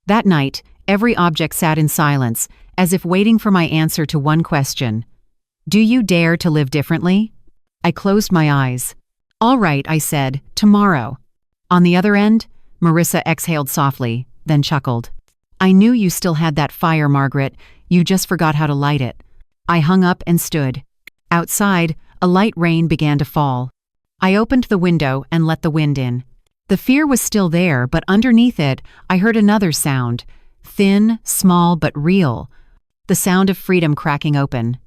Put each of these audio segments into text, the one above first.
That night, every object sat in silence, as if waiting for my answer to one question. Do you dare to live differently? I closed my eyes. All right, I said, tomorrow. On the other end, Marissa exhaled softly, then chuckled. I knew you still had that fire, Margaret. You just forgot how to light it. I hung up and stood. Outside, a light rain began to fall. I opened the window and let the wind in. The fear was still there, but underneath it, I heard another sound. Thin, small, but real. The sound of freedom cracking open.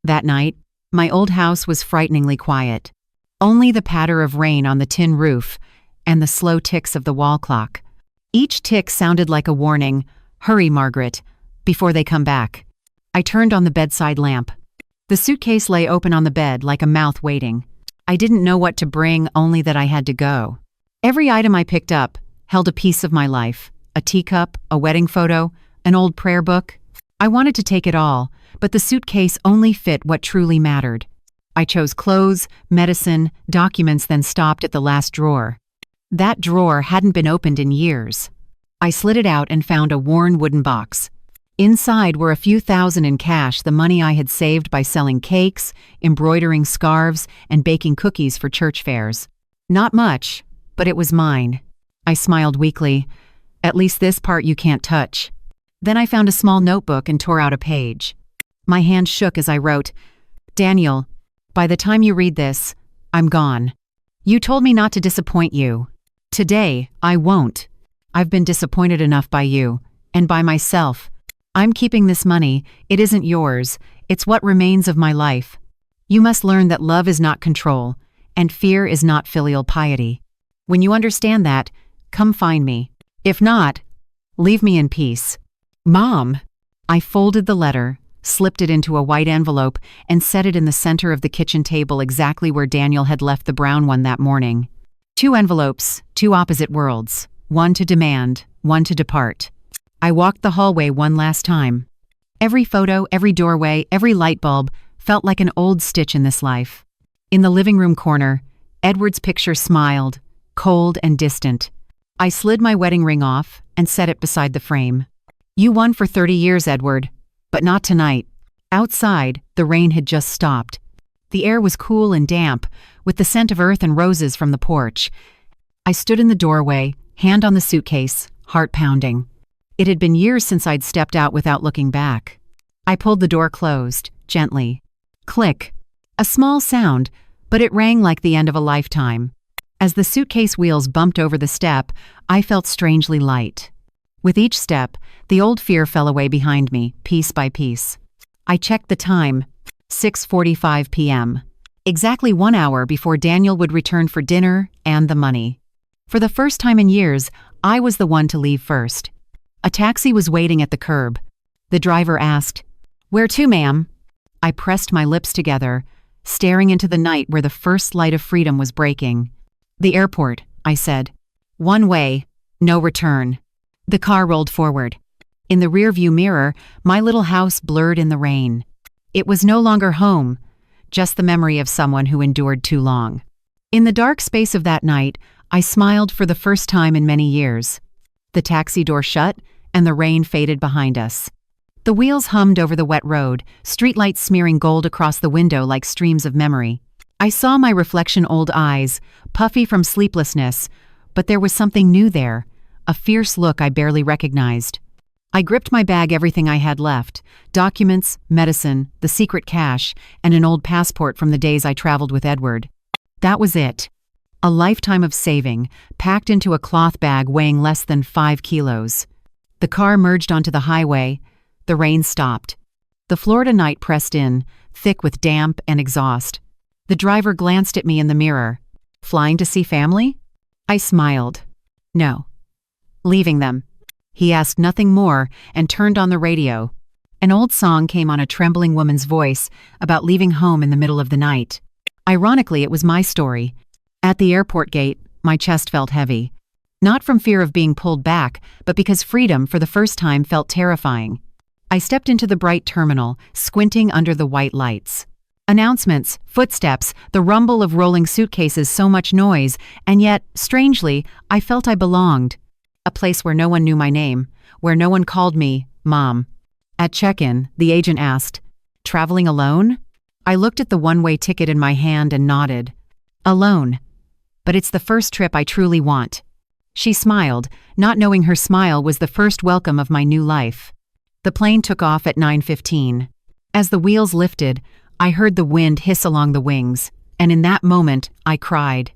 That night, my old house was frighteningly quiet. Only the patter of rain on the tin roof and the slow ticks of the wall clock. Each tick sounded like a warning, "Hurry, Margaret," before they come back. I turned on the bedside lamp. The suitcase lay open on the bed like a mouth waiting. I didn't know what to bring, only that I had to go. Every item I picked up held a piece of my life. A teacup, a wedding photo, an old prayer book. I wanted to take it all, but the suitcase only fit what truly mattered. I chose clothes, medicine, documents, then stopped at the last drawer. That drawer hadn't been opened in years. I slid it out and found a worn wooden box. Inside were a few thousand in cash, the money I had saved by selling cakes, embroidering scarves, and baking cookies for church fairs. Not much, but it was mine. I smiled weakly. At least this part you can't touch. Then I found a small notebook and tore out a page. My hand shook as I wrote, Daniel, by the time you read this, I'm gone. You told me not to disappoint you. Today, I won't. I've been disappointed enough by you, and by myself. I'm keeping this money. It isn't yours. It's what remains of my life. You must learn that love is not control, and fear is not filial piety. When you understand that, come find me. If not, leave me in peace. Mom! I folded the letter, slipped it into a white envelope, and set it in the center of the kitchen table exactly where Daniel had left the brown one that morning. 2 envelopes, 2 opposite worlds. One to demand, one to depart. I walked the hallway one last time. Every photo, every doorway, every light bulb felt like an old stitch in this life. In the living room corner, Edward's picture smiled, cold and distant. I slid my wedding ring off and set it beside the frame. You won for 30 years, Edward, but not tonight. Outside, the rain had just stopped. The air was cool and damp, with the scent of earth and roses from the porch. I stood in the doorway, hand on the suitcase, heart pounding. It had been years since I'd stepped out without looking back. I pulled the door closed, gently. Click. A small sound, but it rang like the end of a lifetime. As the suitcase wheels bumped over the step, I felt strangely light. With each step, the old fear fell away behind me, piece by piece. I checked the time, 6:45 p.m. Exactly 1 hour before Daniel would return for dinner and the money. For the first time in years, I was the one to leave first. A taxi was waiting at the curb. The driver asked, "Where to, ma'am?" I pressed my lips together, staring into the night where the first light of freedom was breaking. "The airport," I said. "One way, no return." The car rolled forward. In the rearview mirror, my little house blurred in the rain. It was no longer home, just the memory of someone who endured too long. In the dark space of that night, I smiled for the first time in many years. The taxi door shut, and the rain faded behind us. The wheels hummed over the wet road, streetlights smearing gold across the window like streams of memory. I saw my reflection, old eyes, puffy from sleeplessness, but there was something new there, a fierce look I barely recognized. I gripped my bag, everything I had left, documents, medicine, the secret cash, and an old passport from the days I traveled with Edward. That was it. A lifetime of saving, packed into a cloth bag weighing less than 5 kilos. The car merged onto the highway. The rain stopped. The Florida night pressed in, thick with damp and exhaust. The driver glanced at me in the mirror. "Flying to see family?" I smiled. "No. Leaving them." He asked nothing more and turned on the radio. An old song came on, a trembling woman's voice, about leaving home in the middle of the night. Ironically, it was my story. At the airport gate, my chest felt heavy. Not from fear of being pulled back, but because freedom, for the first time, felt terrifying. I stepped into the bright terminal, squinting under the white lights. Announcements, footsteps, the rumble of rolling suitcases, so much noise, and yet, strangely, I felt I belonged. a place where no one knew my name, where no one called me Mom. At check-in, the agent asked, "Traveling alone?" I looked at the one-way ticket in my hand and nodded. "Alone. But it's the first trip I truly want." She smiled, not knowing her smile was the first welcome of my new life. The plane took off at 9:15. As the wheels lifted, I heard the wind hiss along the wings, and in that moment, I cried.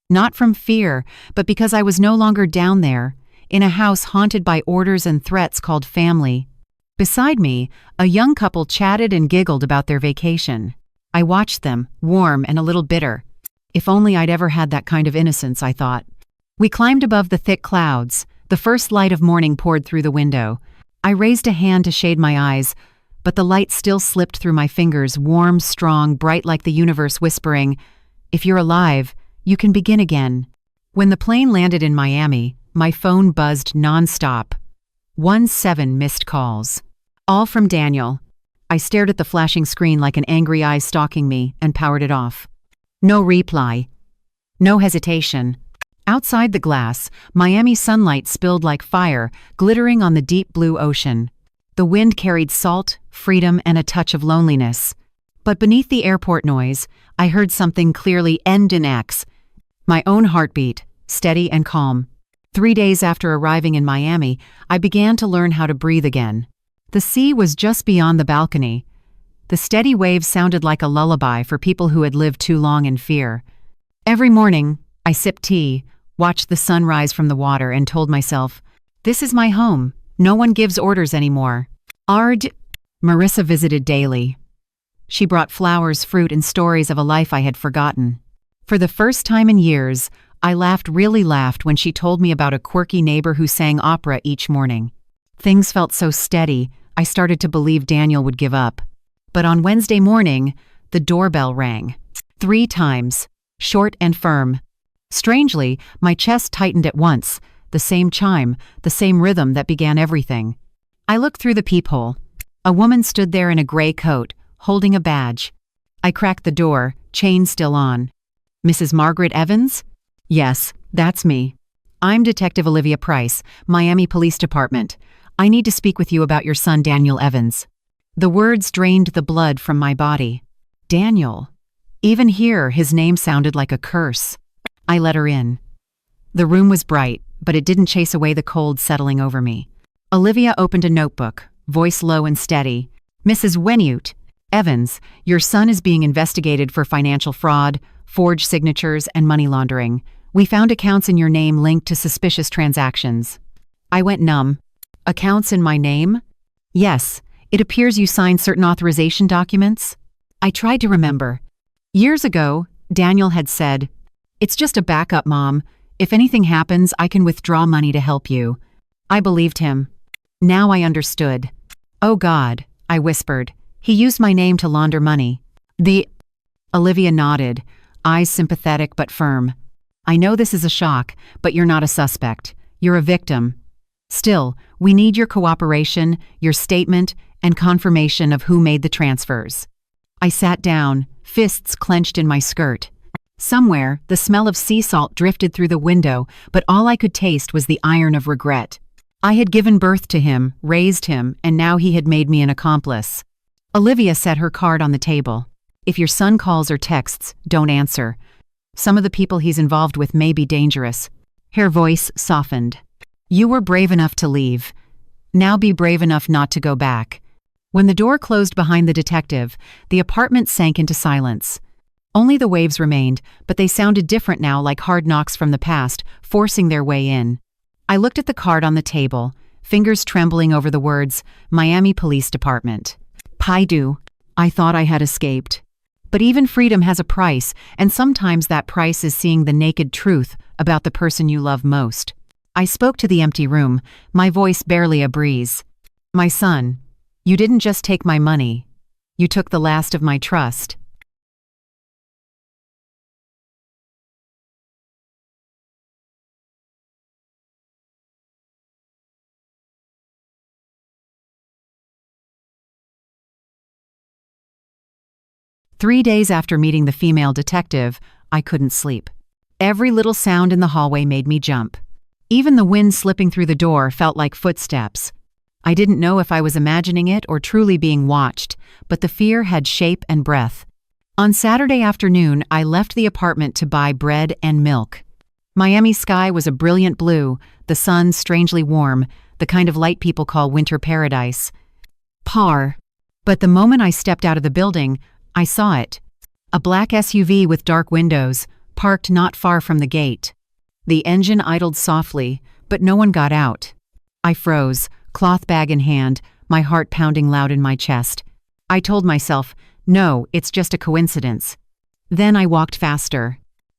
Not from fear, but because I was no longer down there, in a house haunted by orders and threats called family. Beside me, a young couple chatted and giggled about their vacation. I watched them, warm and a little bitter. If only I'd ever had that kind of innocence, I thought. We climbed above the thick clouds. The first light of morning poured through the window. I raised a hand to shade my eyes, but the light still slipped through my fingers, warm, strong, bright like the universe whispering, "If you're alive, you can begin again." When the plane landed in Miami, my phone buzzed nonstop. 17 missed calls. All from Daniel. I stared at the flashing screen like an angry eye stalking me and powered it off. No reply. No hesitation. Outside the glass, Miami sunlight spilled like fire, glittering on the deep blue ocean. The wind carried salt, freedom, and a touch of loneliness. But beneath the airport noise, I heard something clearly end in X. My own heartbeat, steady and calm. 3 days after arriving in Miami, I began to learn how to breathe again. The sea was just beyond the balcony. The steady waves sounded like a lullaby for people who had lived too long in fear. Every morning, I sipped tea, watched the sun rise from the water, and told myself, "This is my home. No one gives orders anymore." Marissa visited daily. She brought flowers, fruit, and stories of a life I had forgotten. For the first time in years, I really laughed when she told me about a quirky neighbor who sang opera each morning. Things felt so steady, I started to believe Daniel would give up. But on Wednesday morning, the doorbell rang. 3 times, short and firm. Strangely, my chest tightened at once, the same chime, the same rhythm that began everything. I looked through the peephole. A woman stood there in a gray coat, holding a badge. I cracked the door, chain still on. "Mrs. Margaret Evans?" "Yes, that's me. I'm Detective Olivia Price, Miami Police Department. I need to speak with you about your son, Daniel Evans." The words drained the blood from my body. Daniel. Even here, his name sounded like a curse. I let her in. The room was bright, but it didn't chase away the cold settling over me. Olivia opened a notebook, voice low and steady. "Mrs. Evans, your son is being investigated for financial fraud, forged signatures, and money laundering. We found accounts in your name linked to suspicious transactions." I went numb. "Accounts in my name?" "Yes. It appears you signed certain authorization documents." I tried to remember. Years ago, Daniel had said, "It's just a backup, Mom. If anything happens, I can withdraw money to help you." I believed him. Now I understood. "Oh God," I whispered. "He used my name to launder money." Olivia nodded, eyes sympathetic but firm. "I know this is a shock, but you're not a suspect. You're a victim. Still, we need your cooperation, your statement, and confirmation of who made the transfers." I sat down, fists clenched in my skirt. Somewhere, the smell of sea salt drifted through the window, but all I could taste was the iron of regret. I had given birth to him, raised him, and now he had made me an accomplice. Olivia set her card on the table. "If your son calls or texts, don't answer. Some of the people he's involved with may be dangerous." Her voice softened. "You were brave enough to leave. Now be brave enough not to go back." When the door closed behind the detective, the apartment sank into silence. Only the waves remained, but they sounded different now, like hard knocks from the past, forcing their way in. I looked at the card on the table, fingers trembling over the words, Miami Police Department. Paidu. I thought I had escaped. But even freedom has a price, and sometimes that price is seeing the naked truth about the person you love most. I spoke to the empty room, my voice barely a breeze. "My son, you didn't just take my money. You took the last of my trust." "3 days after meeting the female detective, I couldn't sleep. Every little sound in the hallway made me jump. Even the wind slipping through the door felt like footsteps. I didn't know if I was imagining it or truly being watched, but the fear had shape and breath. On Saturday afternoon, I left the apartment to buy bread and milk. Miami's sky was a brilliant blue, the sun strangely warm, the kind of light people call winter paradise. Par. But the moment I stepped out of the building, I saw it. A black SUV with dark windows, parked not far from the gate. The engine idled softly, but no one got out. I froze, cloth bag in hand, my heart pounding loud in my chest. I told myself, no, it's just a coincidence. Then I walked faster.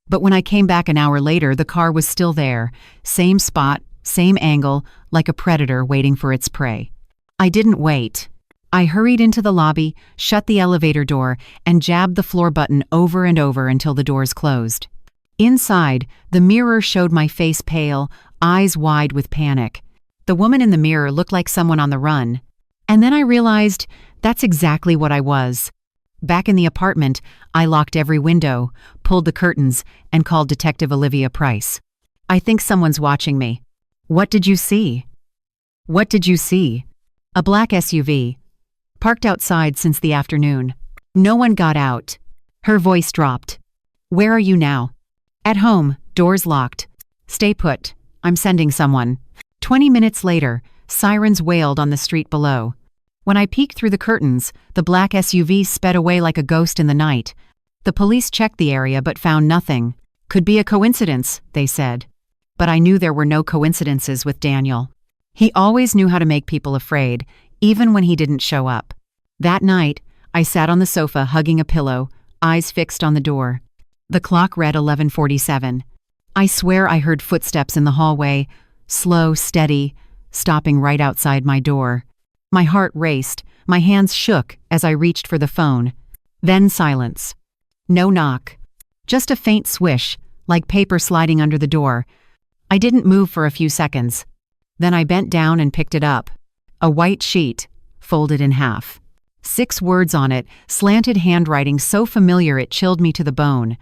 But when I came back an hour later, the car was still there, same spot, same angle, like a predator waiting for its prey. I didn't wait. I hurried into the lobby, shut the elevator door, and jabbed the floor button over and over until the doors closed. Inside, the mirror showed my face pale, eyes wide with panic. The woman in the mirror looked like someone on the run. And then I realized that's exactly what I was. Back in the apartment, I locked every window, pulled the curtains, and called Detective Olivia Price. I think someone's watching me. What did you see? What did you see? A black SUV. Parked outside since the afternoon. No one got out. Her voice dropped. Where are you now? At home, doors locked. Stay put. I'm sending someone. 20 minutes later, sirens wailed on the street below. When I peeked through the curtains, the black SUV sped away like a ghost in the night. The police checked the area but found nothing. Could be a coincidence, they said. But I knew there were no coincidences with Daniel. He always knew how to make people afraid, even when he didn't show up. That night, I sat on the sofa hugging a pillow, eyes fixed on the door. The clock read 11:47. I swear I heard footsteps in the hallway, slow, steady, stopping right outside my door. My heart raced, my hands shook as I reached for the phone. Then silence. No knock. Just a faint swish, like paper sliding under the door. I didn't move for a few seconds. Then I bent down and picked it up. A white sheet, folded in half. 6 words on it, slanted handwriting so familiar it chilled me to the bone.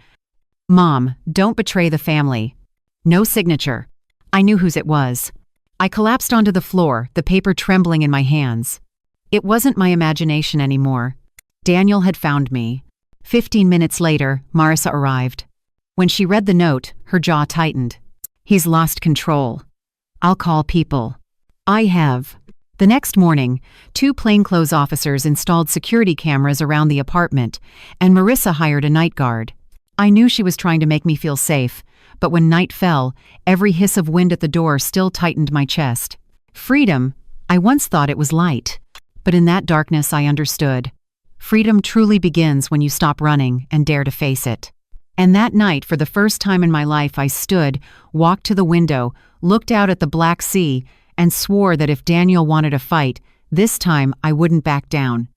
Mom, don't betray the family. No signature. I knew whose it was. I collapsed onto the floor, the paper trembling in my hands. It wasn't my imagination anymore. Daniel had found me. 15 minutes later, Marissa arrived. When she read the note, her jaw tightened. He's lost control. I'll call people. I have. The next morning, 2 plainclothes officers installed security cameras around the apartment, and Marissa hired a night guard. I knew she was trying to make me feel safe, but when night fell, every hiss of wind at the door still tightened my chest. Freedom, I once thought it was light. But in that darkness I understood. Freedom truly begins when you stop running and dare to face it. And that night, for the first time in my life, I stood, walked to the window, looked out at the Black Sea, and swore that if Daniel wanted a fight, this time I wouldn't back down.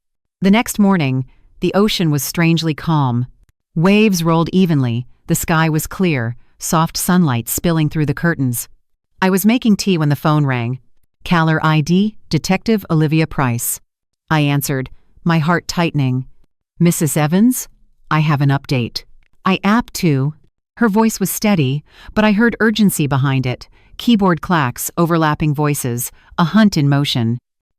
The next morning, the ocean was strangely calm. Waves rolled evenly, the sky was clear, soft sunlight spilling through the curtains. I was making tea when the phone rang. Caller ID, Detective Olivia Price. I answered, my heart tightening. Mrs. Evans? I have an update. I apped to. Her voice was steady, but I heard urgency behind it. Keyboard clacks, overlapping voices, a hunt in motion.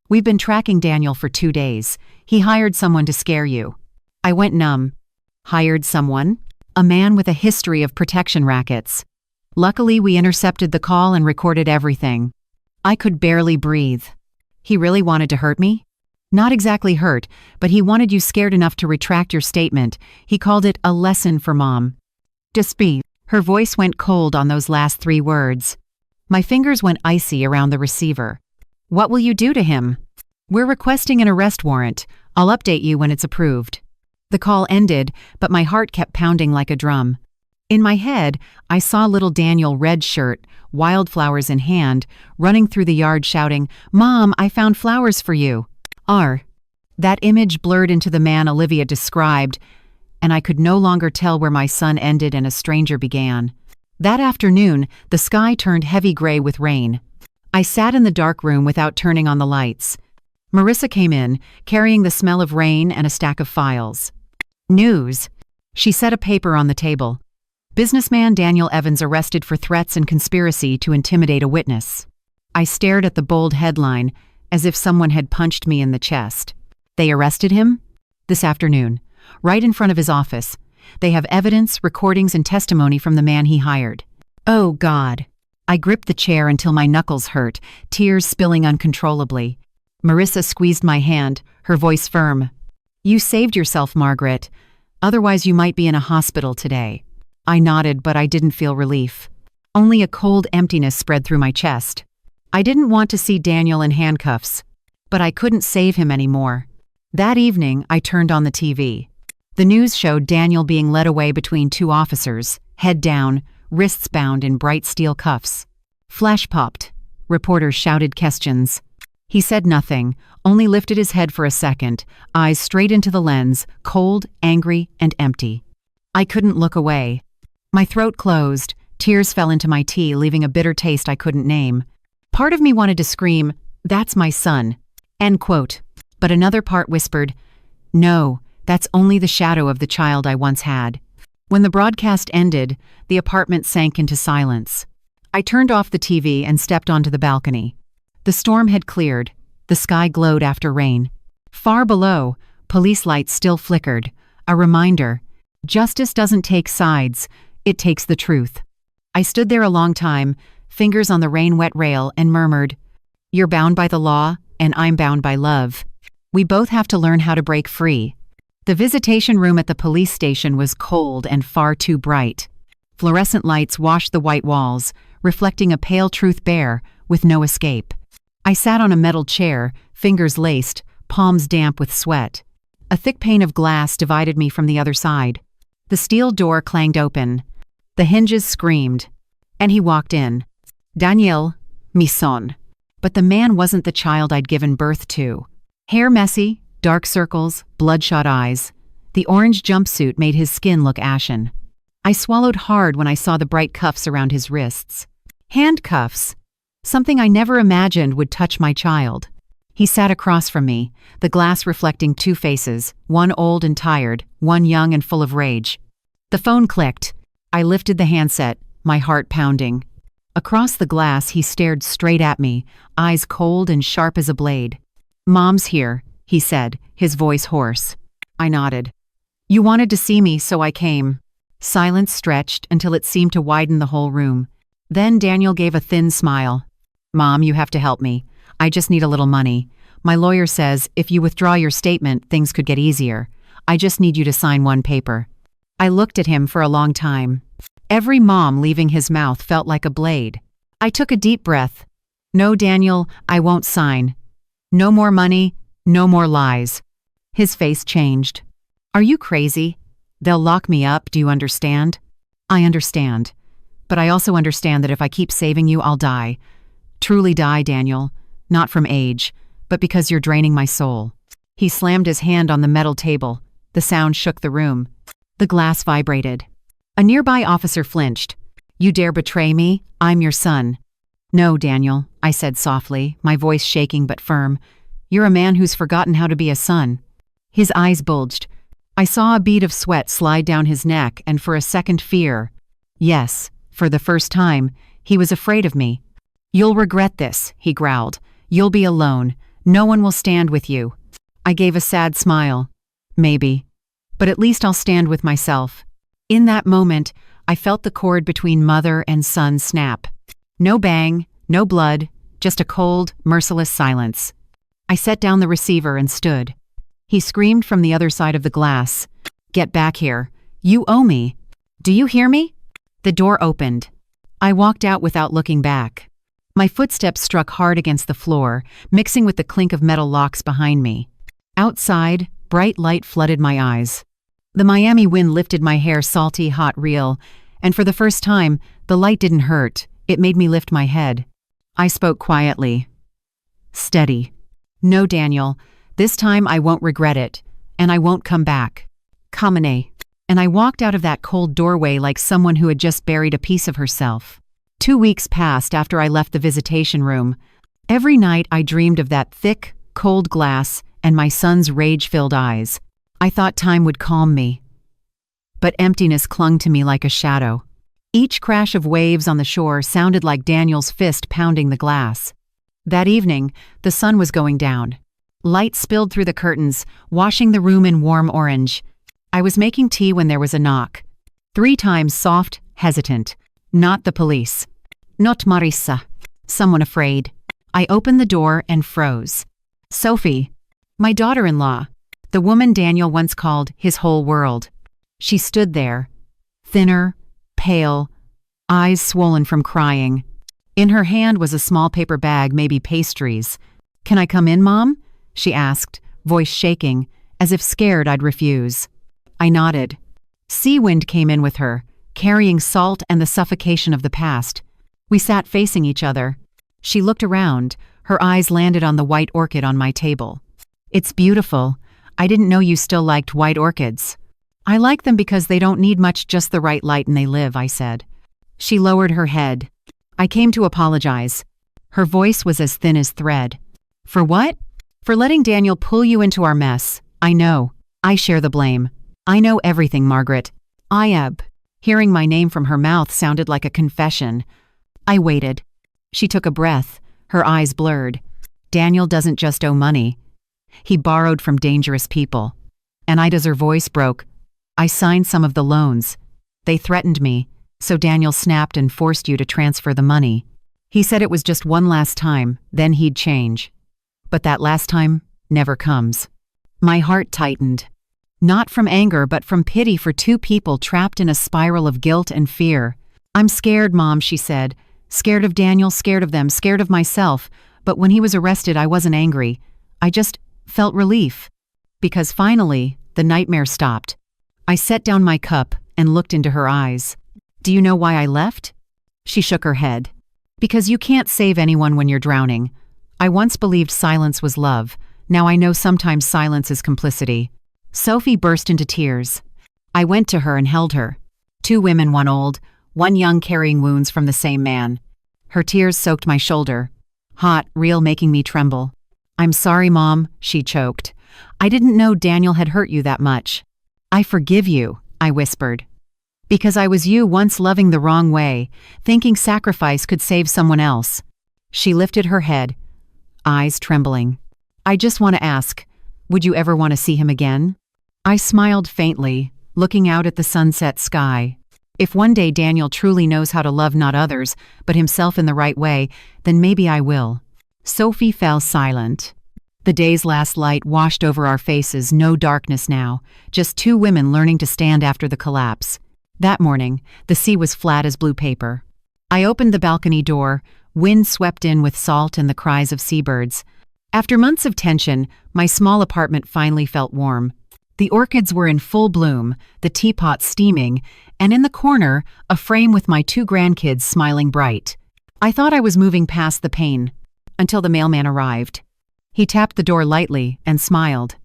We've been tracking Daniel for 2 days. He hired someone to scare you. I went numb. Hired someone? A man with a history of protection rackets. Luckily, we intercepted the call and recorded everything. I could barely breathe. He really wanted to hurt me? Not exactly hurt, but he wanted you scared enough to retract your statement. He called it a lesson for Mom. Despeed. Her voice went cold on those last 3 words. My fingers went icy around the receiver. What will you do to him? We're requesting an arrest warrant. I'll update you when it's approved. The call ended, but my heart kept pounding like a drum. In my head, I saw little Daniel, red shirt, wildflowers in hand, running through the yard shouting, Mom, I found flowers for you. That image blurred into the man Olivia described, and I could no longer tell where my son ended and a stranger began. That afternoon, the sky turned heavy gray with rain. I sat in the dark room without turning on the lights. Marissa came in, carrying the smell of rain and a stack of files. News. She set a paper on the table. Businessman Daniel Evans arrested for threats and conspiracy to intimidate a witness. I stared at the bold headline as if someone had punched me in the chest. They arrested him? This afternoon, right in front of his office. They have evidence, recordings, and testimony from the man he hired. Oh, God. I gripped the chair until my knuckles hurt, tears spilling uncontrollably. Marissa squeezed my hand, her voice firm. You saved yourself, Margaret. Otherwise you might be in a hospital today. I nodded, but I didn't feel relief. Only a cold emptiness spread through my chest. I didn't want to see Daniel in handcuffs, but I couldn't save him anymore. That evening, I turned on the TV. The news showed Daniel being led away between two officers, head down, wrists bound in bright steel cuffs. Flash popped. Reporters shouted questions. He said nothing, only lifted his head for a second, eyes straight into the lens, cold, angry, and empty. I couldn't look away. My throat closed, tears fell into my tea, leaving a bitter taste I couldn't name. Part of me wanted to scream, "That's my son," end quote. But another part whispered, "No, that's only the shadow of the child I once had." When the broadcast ended, the apartment sank into silence. I turned off the TV and stepped onto the balcony. The storm had cleared. The sky glowed after rain. Far below, police lights still flickered, a reminder. Justice doesn't take sides, it takes the truth. I stood there a long time, fingers on the rain-wet rail, and murmured, "You're bound by the law, and I'm bound by love. We both have to learn how to break free." The visitation room at the police station was cold and far too bright. Fluorescent lights washed the white walls, reflecting a pale truth bare, with no escape. I sat on a metal chair, fingers laced, palms damp with sweat. A thick pane of glass divided me from the other side. The steel door clanged open. The hinges screamed. And he walked in. Daniel, mi son. But the man wasn't the child I'd given birth to. Hair messy, dark circles, bloodshot eyes. The orange jumpsuit made his skin look ashen. I swallowed hard when I saw the bright cuffs around his wrists. Handcuffs. Something I never imagined would touch my child. He sat across from me, the glass reflecting two faces, one old and tired, one young and full of rage. The phone clicked. I lifted the handset, my heart pounding. Across the glass, he stared straight at me, eyes cold and sharp as a blade. "Mom's here," he said, his voice hoarse. I nodded. "You wanted to see me, so I came." Silence stretched until it seemed to widen the whole room. Then Daniel gave a thin smile. "Mom, you have to help me. I just need a little money. My lawyer says if you withdraw your statement, things could get easier. I just need you to sign one paper." I looked at him for a long time. Every mom leaving his mouth felt like a blade. I took a deep breath. "No, Daniel, I won't sign. No more money, no more lies." His face changed. "Are you crazy? They'll lock me up, do you understand?" "I understand. But I also understand that if I keep saving you, I'll die. Truly die, Daniel. Not from age, but because you're draining my soul." He slammed his hand on the metal table. The sound shook the room. The glass vibrated. A nearby officer flinched. "You dare betray me? I'm your son." "No, Daniel," I said softly, my voice shaking but firm. "You're a man who's forgotten how to be a son." His eyes bulged. I saw a bead of sweat slide down his neck, and for a second fear. Yes, for the first time, he was afraid of me. "You'll regret this," he growled. "You'll be alone. No one will stand with you." I gave a sad smile. "Maybe. But at least I'll stand with myself." In that moment, I felt the cord between mother and son snap. No bang, no blood, just a cold, merciless silence. I set down the receiver and stood. He screamed from the other side of the glass. "Get back here. You owe me. Do you hear me?" The door opened. I walked out without looking back. My footsteps struck hard against the floor, mixing with the clink of metal locks behind me. Outside, bright light flooded my eyes. The Miami wind lifted my hair salty, hot, real, and for the first time, the light didn't hurt. It made me lift my head. I spoke quietly. "Steady. No, Daniel, this time I won't regret it, and I won't come back. Kamine." And I walked out of that cold doorway like someone who had just buried a piece of herself. 2 weeks passed after I left the visitation room. Every night I dreamed of that thick, cold glass and my son's rage-filled eyes. I thought time would calm me. But emptiness clung to me like a shadow. Each crash of waves on the shore sounded like Daniel's fist pounding the glass. That evening, the sun was going down. Light spilled through the curtains, washing the room in warm orange. I was making tea when there was a knock. 3 times soft, hesitant. Not the police. Not Marissa. Someone afraid. I opened the door and froze. Sophie. My daughter-in-law. The woman Daniel once called his whole world. She stood there. Thinner, pale, eyes swollen from crying. In her hand was a small paper bag, maybe pastries. "Can I come in, Mom?" she asked, voice shaking, as if scared I'd refuse. I nodded. Sea wind came in with her, carrying salt and the suffocation of the past. We sat facing each other. She looked around. Her eyes landed on the white orchid on my table. "It's beautiful. I didn't know you still liked white orchids." "I like them because they don't need much, just the right light, and they live," I said. She lowered her head. "I came to apologize." Her voice was as thin as thread. "For what?" "For letting Daniel pull you into our mess. I know. I share the blame. I know everything, Margaret." Hearing my name from her mouth sounded like a confession. I waited. She took a breath, her eyes blurred. "Daniel doesn't just owe money. He borrowed from dangerous people." And as her voice broke, "I signed some of the loans. They threatened me, so Daniel snapped and forced you to transfer the money. He said it was just one last time, then he'd change. But that last time never comes." My heart tightened. Not from anger, but from pity for 2 people trapped in a spiral of guilt and fear. "I'm scared, Mom," she said. "Scared of Daniel, scared of them, scared of myself. But when he was arrested, I wasn't angry. I just felt relief. Because finally, the nightmare stopped." I set down my cup and looked into her eyes. "Do you know why I left?" She shook her head. "Because you can't save anyone when you're drowning. I once believed silence was love. Now I know sometimes silence is complicity." Sophie burst into tears. I went to her and held her. 2 women, one old, one young, carrying wounds from the same man. Her tears soaked my shoulder. Hot, real, making me tremble. "I'm sorry, Mom," she choked. "I didn't know Daniel had hurt you that much." "I forgive you," I whispered. "Because I was you once, loving the wrong way, thinking sacrifice could save someone else." She lifted her head, eyes trembling. "I just want to ask, would you ever want to see him again?" I smiled faintly, looking out at the sunset sky. If one day Daniel truly knows how to love not others, but himself in the right way, then maybe I will. Sophie fell silent. The day's last light washed over our faces, no darkness now, just 2 women learning to stand after the collapse. That morning, the sea was flat as blue paper. I opened the balcony door. Wind swept in with salt and the cries of seabirds. After months of tension, my small apartment finally felt warm. The orchids were in full bloom, the teapot steaming, and in the corner, a frame with my 2 grandkids smiling bright. I thought I was moving past the pain, until the mailman arrived. He tapped the door lightly and smiled.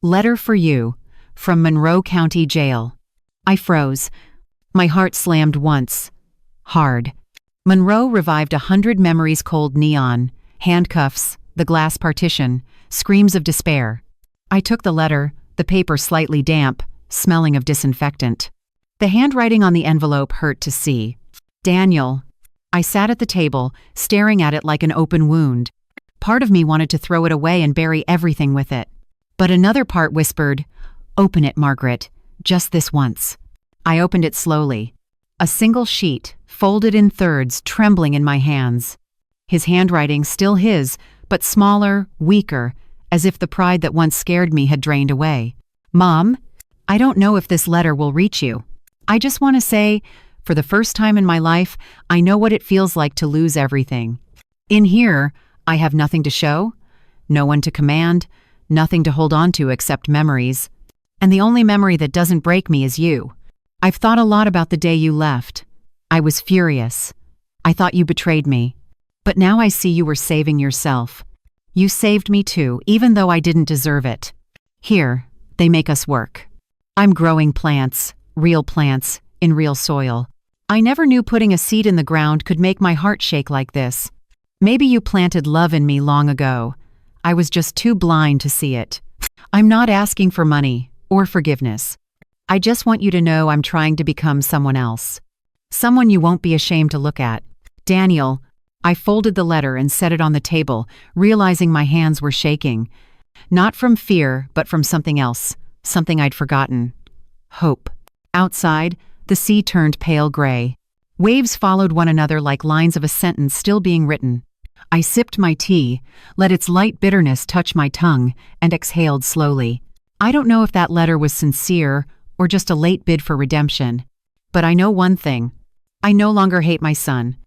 "Letter for you, from Monroe County Jail." I froze. My heart slammed once. Hard. Monroe revived 100 memories, cold neon, handcuffs, the glass partition, screams of despair. I took the letter, the paper slightly damp, smelling of disinfectant. The handwriting on the envelope hurt to see. "Daniel." I sat at the table, staring at it like an open wound. Part of me wanted to throw it away and bury everything with it. But another part whispered, "Open it, Margaret, just this once." I opened it slowly. A single sheet, folded in thirds, trembling in my hands. His handwriting still his, but smaller, weaker, as if the pride that once scared me had drained away. "Mom, I don't know if this letter will reach you. I just want to say, for the first time in my life, I know what it feels like to lose everything. In here, I have nothing to show, no one to command, nothing to hold on to except memories. And the only memory that doesn't break me is you. I've thought a lot about the day you left. I was furious. I thought you betrayed me. But now I see you were saving yourself. You saved me too, even though I didn't deserve it. Here, they make us work. I'm growing plants, in real soil. I never knew putting a seed in the ground could make my heart shake like this. Maybe you planted love in me long ago. I was just too blind to see it. I'm not asking for money or forgiveness. I just want you to know I'm trying to become someone else. Someone you won't be ashamed to look at. Daniel. I folded the letter and set it on the table, realizing my hands were shaking. Not from fear, but from something else. Something I'd forgotten. Hope. Outside, the sea turned pale gray. Waves followed one another like lines of a sentence still being written. I sipped my tea, let its light bitterness touch my tongue, and exhaled slowly. I don't know if that letter was sincere or just a late bid for redemption. But I know one thing. I no longer hate my son.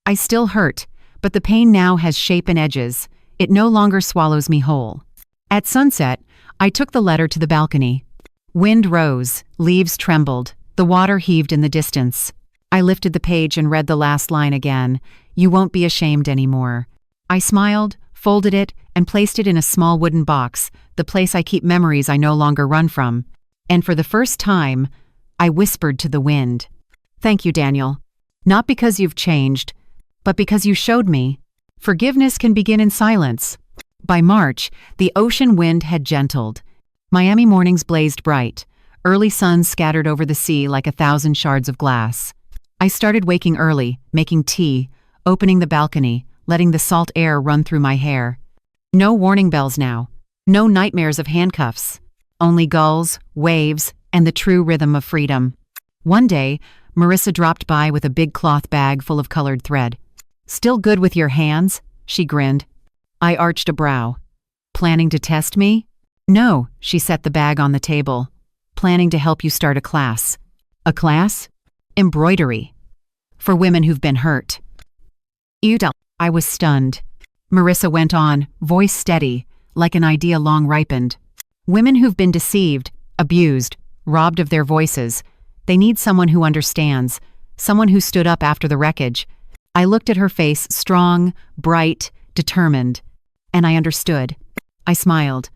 I still hurt, but the pain now has shape and edges. It no longer swallows me whole. At sunset, I took the letter to the balcony. Wind rose, leaves trembled, the water heaved in the distance. I lifted the page and read the last line again. You won't be ashamed anymore. I smiled, folded it, and placed it in a small wooden box, the place I keep memories I no longer run from. And for the first time, I whispered to the wind. Thank you, Daniel. Not because you've changed, but because you showed me. Forgiveness can begin in silence. By March, the ocean wind had gentled. Miami mornings blazed bright. Early suns scattered over the sea like 1,000 shards of glass. I started waking early, making tea, opening the balcony, letting the salt air run through my hair. No warning bells now. No nightmares of handcuffs. Only gulls, waves, and the true rhythm of freedom. One day, Marissa dropped by with a big cloth bag full of colored thread. Still good with your hands? She grinned. I arched a brow. Planning to test me? No, she set the bag on the table. Planning to help you start a class. A class? Embroidery. For women who've been hurt. You don't. I was stunned. Marissa went on, voice steady, like an idea long ripened. Women who've been deceived, abused, robbed of their voices. They need someone who understands, someone who stood up after the wreckage. I looked at her face, strong, bright, determined. And I understood. I smiled.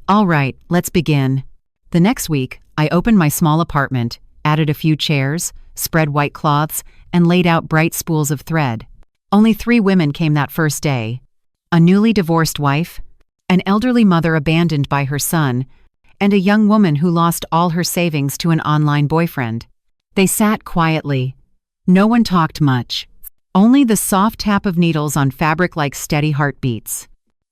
All right, let's begin. The next week, I opened my small apartment, added a few chairs, spread white cloths, and laid out bright spools of thread. Only 3 women came that first day. A newly divorced wife, an elderly mother abandoned by her son, and a young woman who lost all her savings to an online boyfriend. They sat quietly. No one talked much. Only the soft tap of needles on fabric like steady heartbeats.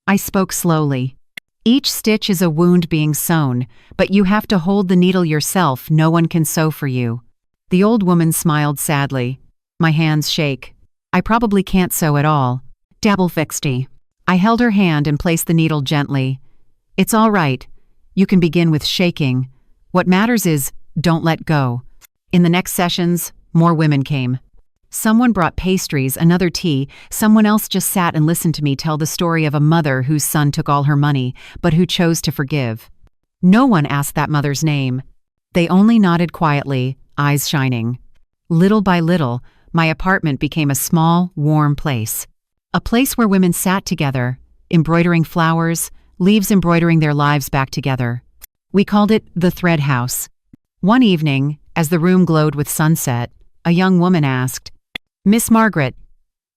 I spoke slowly. Each stitch is a wound being sewn, but you have to hold the needle yourself. No one can sew for you. The old woman smiled sadly. My hands shake. I probably can't sew at all. Dabble fixty. I held her hand and placed the needle gently. It's all right. You can begin with shaking. What matters is, don't let go. In the next sessions, more women came. Someone brought pastries, another tea. Someone else just sat and listened to me tell the story of a mother whose son took all her money, but who chose to forgive. No one asked that mother's name. They only nodded quietly, eyes shining. Little by little, my apartment became a small, warm place. A place where women sat together, embroidering flowers, leaves embroidering their lives back together. We called it the Thread House. One evening, as the room glowed with sunset, a young woman asked, Miss Margaret,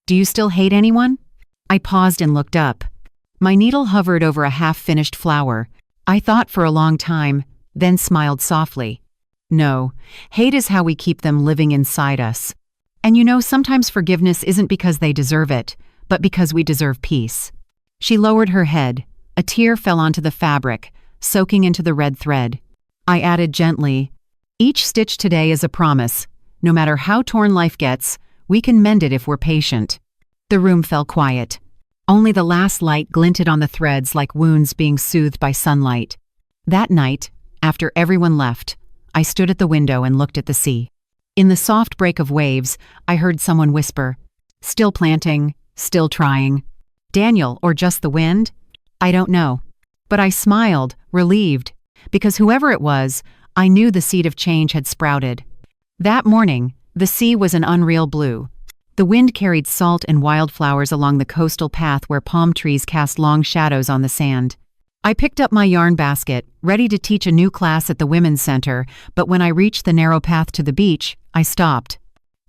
do you still hate anyone? I paused and looked up. My needle hovered over a half-finished flower. I thought for a long time, then smiled softly. No, hate is how we keep them living inside us. And you know, sometimes forgiveness isn't because they deserve it, but because we deserve peace. She lowered her head. A tear fell onto the fabric, soaking into the red thread. I added gently, each stitch today is a promise. No matter how torn life gets, we can mend it if we're patient. The room fell quiet. Only the last light glinted on the threads like wounds being soothed by sunlight. That night, after everyone left, I stood at the window and looked at the sea. In the soft break of waves, I heard someone whisper, still planting, still trying. Daniel, or just the wind? I don't know. But I smiled, relieved, because whoever it was, I knew the seed of change had sprouted. That morning, the sea was an unreal blue. The wind carried salt and wildflowers along the coastal path where palm trees cast long shadows on the sand. I picked up my yarn basket, ready to teach a new class at the Women's Center, but when I reached the narrow path to the beach, I stopped.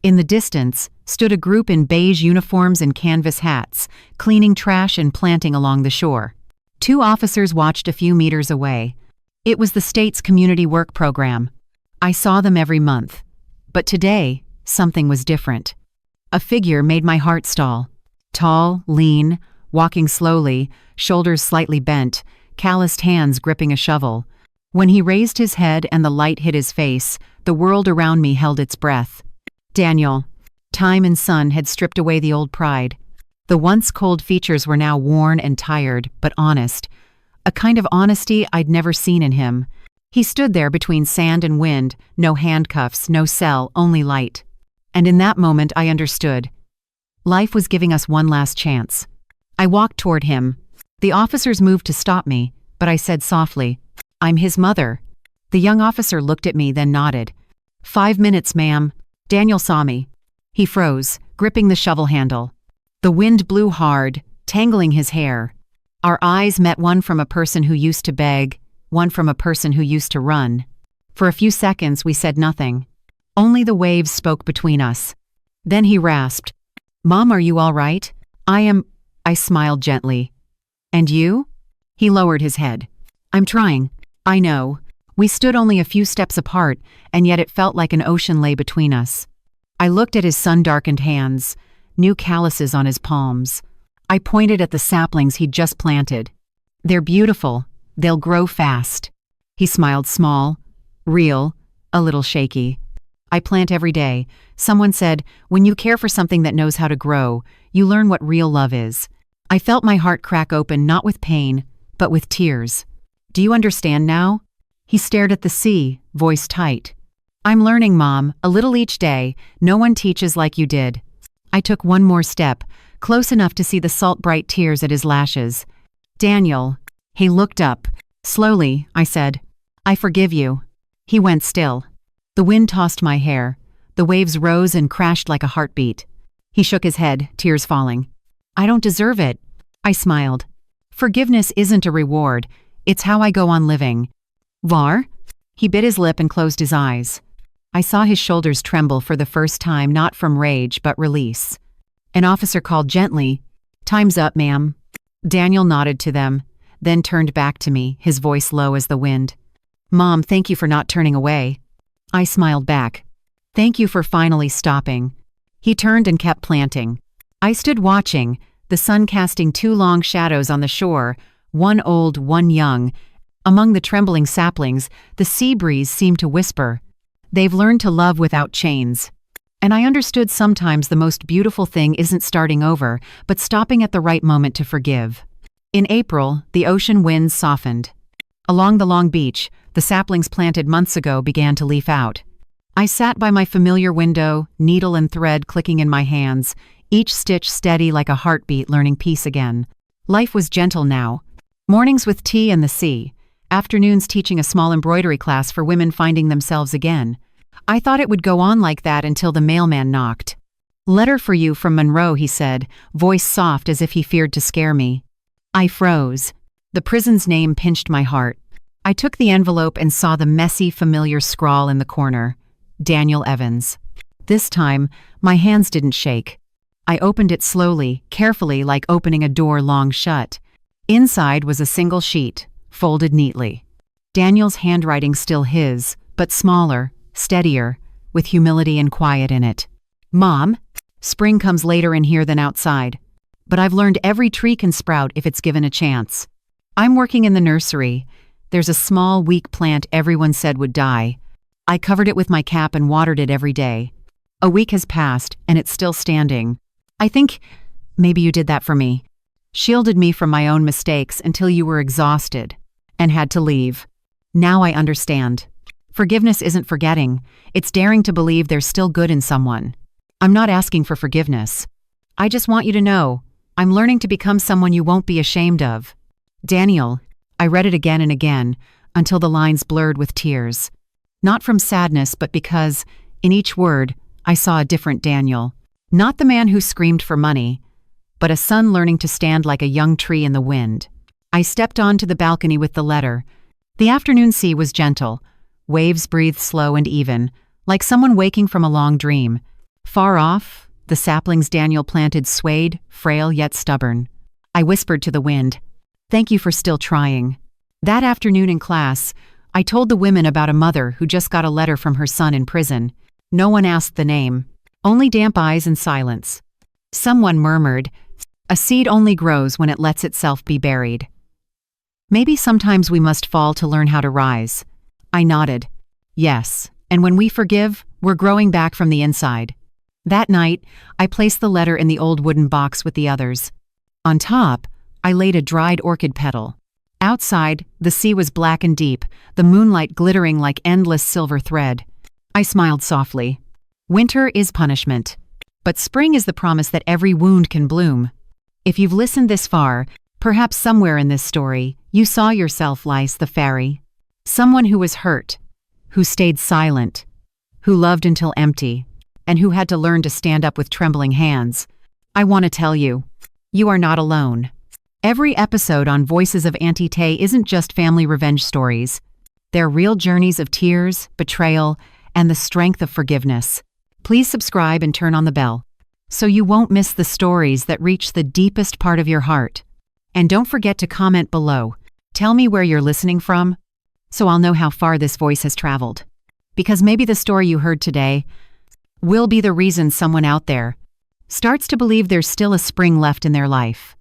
In the distance stood a group in beige uniforms and canvas hats, cleaning trash and planting along the shore. 2 officers watched a few meters away. It was the state's community work program. I saw them every month. But today, something was different. A figure made my heart stall. Tall, lean, walking slowly, shoulders slightly bent, calloused hands gripping a shovel. When he raised his head and the light hit his face, the world around me held its breath. Daniel. Time and sun had stripped away the old pride. The once cold features were now worn and tired, but honest. A kind of honesty I'd never seen in him. He stood there between sand and wind, no handcuffs, no cell, only light. And in that moment I understood. Life was giving us one last chance. I walked toward him. The officers moved to stop me, but I said softly, "I'm his mother." The young officer looked at me, then nodded. "5 minutes, ma'am." Daniel saw me. He froze, gripping the shovel handle. The wind blew hard, tangling his hair. Our eyes met, one from a person who used to beg, one from a person who used to run. For a few seconds we said nothing. Only the waves spoke between us. Then he rasped, "Mom, are you all right?" I smiled gently. "And you?" He lowered his head. "I'm trying. I know." We stood only a few steps apart, and yet it felt like an ocean lay between us. I looked at his sun-darkened hands, new calluses on his palms. I pointed at the saplings he'd just planted. "They're beautiful. They'll grow fast." He smiled, small, real, a little shaky. "I plant every day." Someone said, "When you care for something that knows how to grow, you learn what real love is." I felt my heart crack open, not with pain, but with tears. "Do you understand now?" He stared at the sea, voice tight. "I'm learning, Mom, a little each day. No one teaches like you did." I took one more step, close enough to see the salt-bright tears at his lashes. "Daniel." He looked up. Slowly, I said, "I forgive you." He went still. The wind tossed my hair. The waves rose and crashed like a heartbeat. He shook his head, tears falling. "I don't deserve it." I smiled. "Forgiveness isn't a reward. It's how I go on living." "Var?" He bit his lip and closed his eyes. I saw his shoulders tremble for the first time, not from rage, but release. An officer called gently, "Time's up, ma'am." Daniel nodded to them, then turned back to me, his voice low as the wind. "Mom, thank you for not turning away." I smiled back. "Thank you for finally stopping." He turned and kept planting. I stood watching, the sun casting 2 long shadows on the shore, one old, one young. Among the trembling saplings, the sea breeze seemed to whisper, "They've learned to love without chains." And I understood sometimes the most beautiful thing isn't starting over, but stopping at the right moment to forgive. In April, the ocean winds softened. Along the long beach, the saplings planted months ago began to leaf out. I sat by my familiar window, needle and thread clicking in my hands, each stitch steady like a heartbeat, learning peace again. Life was gentle now. Mornings with tea and the sea. Afternoons teaching a small embroidery class for women finding themselves again. I thought it would go on like that until the mailman knocked. "Letter for you from Monroe," he said, voice soft as if he feared to scare me. I froze. The prison's name pinched my heart. I took the envelope and saw the messy, familiar scrawl in the corner. Daniel Evans. This time, my hands didn't shake. I opened it slowly, carefully, like opening a door long shut. Inside was a single sheet, folded neatly. Daniel's handwriting still his, but smaller, steadier, with humility and quiet in it. "Mom, spring comes later in here than outside. But I've learned every tree can sprout if it's given a chance. I'm working in the nursery. There's a small, weak plant everyone said would die. I covered it with my cap and watered it every day. A week has passed, and it's still standing. I think maybe you did that for me. Shielded me from my own mistakes until you were exhausted and had to leave. Now I understand. Forgiveness isn't forgetting. It's daring to believe there's still good in someone. I'm not asking for forgiveness. I just want you to know, I'm learning to become someone you won't be ashamed of. Daniel." I read it again and again, until the lines blurred with tears. Not from sadness, but because, in each word, I saw a different Daniel. Not the man who screamed for money, but a son learning to stand like a young tree in the wind. I stepped onto the balcony with the letter. The afternoon sea was gentle. Waves breathed slow and even, like someone waking from a long dream. Far off, the saplings Daniel planted swayed, frail yet stubborn. I whispered to the wind, "Thank you for still trying." That afternoon in class, I told the women about a mother who just got a letter from her son in prison. No one asked the name. Only damp eyes and silence. Someone murmured, "A seed only grows when it lets itself be buried." Maybe sometimes we must fall to learn how to rise. I nodded. Yes, and when we forgive, we're growing back from the inside. That night, I placed the letter in the old wooden box with the others. On top, I laid a dried orchid petal. Outside, the sea was black and deep, the moonlight glittering like endless silver thread. I smiled softly. Winter is punishment, but spring is the promise that every wound can bloom. If you've listened this far, perhaps somewhere in this story, you saw yourself, Lice the fairy. Someone who was hurt, who stayed silent, who loved until empty, and who had to learn to stand up with trembling hands. I want to tell you, you are not alone. Every episode on Voices of Auntie Tay isn't just family revenge stories. They're real journeys of tears, betrayal, and the strength of forgiveness. Please subscribe and turn on the bell, so you won't miss the stories that reach the deepest part of your heart. And don't forget to comment below. Tell me where you're listening from, so I'll know how far this voice has traveled. Because maybe the story you heard today will be the reason someone out there starts to believe there's still a spring left in their life.